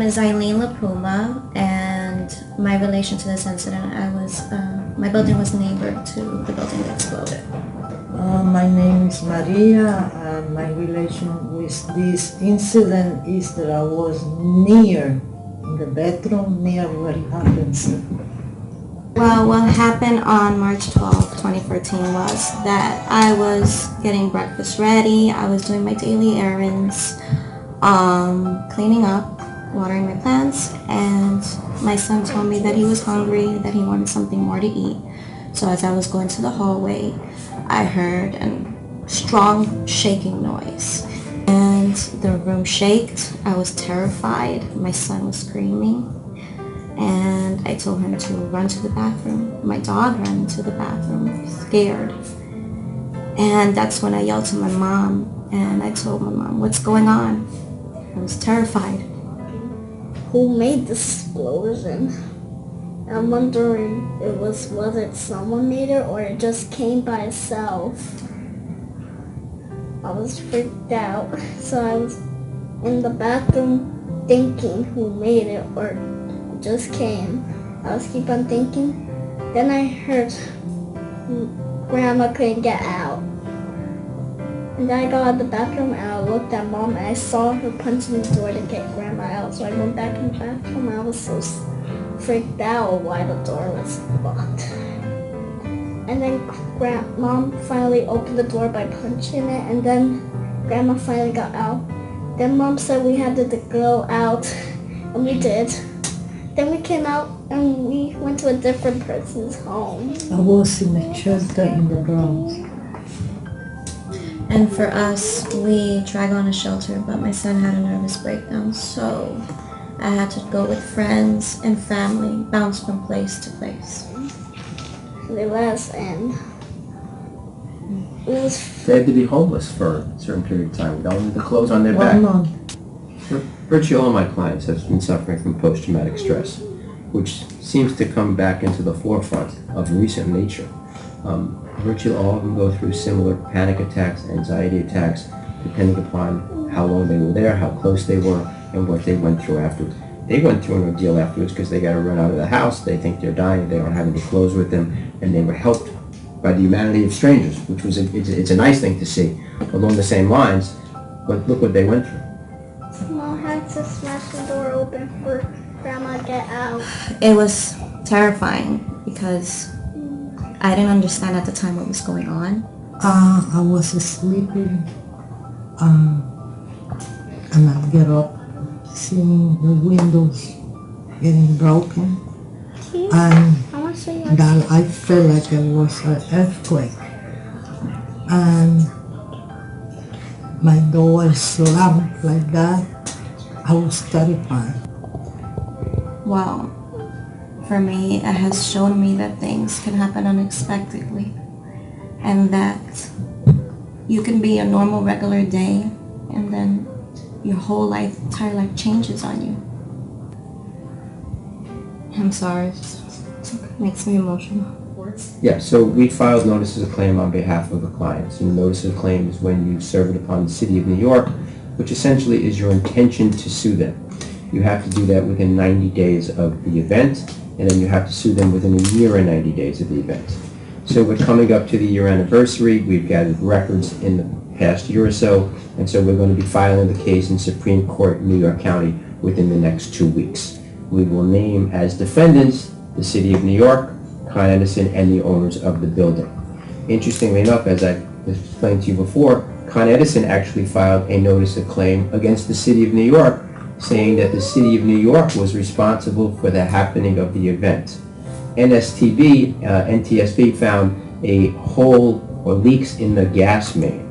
name is Vilensky, and my relation to this incident, my building was neighbor to the building that exploded. My name is Maria, and my relation with this incident is that I was near in the bedroom, near where it happens. Well, what happened on March 12, 2014 was that I was getting breakfast ready, I was doing my daily errands, cleaning up, watering my plants, and my son told me that he was hungry, that he wanted something more to eat. So as I was going to the hallway, I heard a strong shaking noise, and the room shaked. I was terrified. My son was screaming, and I told him to run to the bathroom. My dog ran to the bathroom, scared. And that's when I yelled to my mom, and I told my mom, "What's going on?" I was terrified. Who made this explosion? I'm wondering whether someone made it or it just came by itself. I was freaked out, so I was in the bathroom thinking who made it or it just came. I was keep on thinking. Then I heard Grandma couldn't get out. And then I got out of the bathroom and I looked at Mom and I saw her punching the door to get Grandma out. So I went back in the bathroom and I was so freaked out why the door was locked. And then Mom finally opened the door by punching it, and then Grandma finally got out. Then Mom said we had to go out, and we did. Then we came out and we went to a different person's home. I was in a shelter in the Bronx. And for us, we drag on a shelter, but my son had a nervous breakdown, so I had to go with friends and family, bounce from place to place. They let us in. They had to be homeless for a certain period of time with only the clothes on their back. 1 month. Virtually all my clients have been suffering from post-traumatic stress, which seems to come back into the forefront of recent nature. Virtually all of them go through similar panic attacks, anxiety attacks, depending upon how long they were there, how close they were, and what they went through afterwards. They went through an ordeal afterwards because they got to run out of the house, they think they're dying, they don't have any clothes with them, and they were helped by the humanity of strangers, which was it's a nice thing to see. Along the same lines, but look what they went through. Mom had to smash the door open for Grandma to get out. It was terrifying because I didn't understand at the time what was going on. I was sleeping, and I get up, seeing the windows getting broken, and that I felt like it was an earthquake, and my door slammed like that. I was terrified. Well, for me, it has shown me that things can happen unexpectedly, and that you can be a normal, regular day, and then your whole entire life changes on you. I'm sorry, it makes me emotional. Yeah, so we filed notices of claim on behalf of the clients. And the notice of claim is when you serve it upon the City of New York, which essentially is your intention to sue them. You have to do that within 90 days of the event, and then you have to sue them within a year and 90 days of the event. So we're coming up to the year anniversary. We've gathered records in the past year or so, and so we're going to be filing the case in Supreme Court, New York County, within the next 2 weeks. We will name as defendants the City of New York, Con Edison, and the owners of the building. Interestingly enough, as I explained to you before, Con Edison actually filed a notice of claim against the City of New York, saying that the City of New York was responsible for the happening of the event. NTSB found a hole or leaks in the gas main.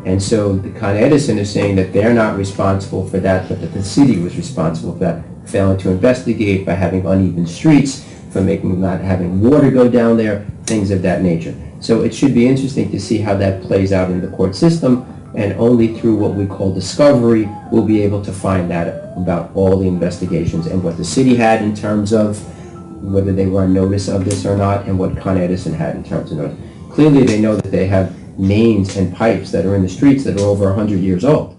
And so the Con Edison is saying that they're not responsible for that, but that the city was responsible for that, failing to investigate by having uneven streets, for not having water go down there, things of that nature. So it should be interesting to see how that plays out in the court system, and only through what we call discovery we'll be able to find out about all the investigations and what the city had in terms of whether they were on notice of this or not, and what Con Edison had in terms of notice. Clearly they know that they have mains and pipes that are in the streets that are over 100 years old.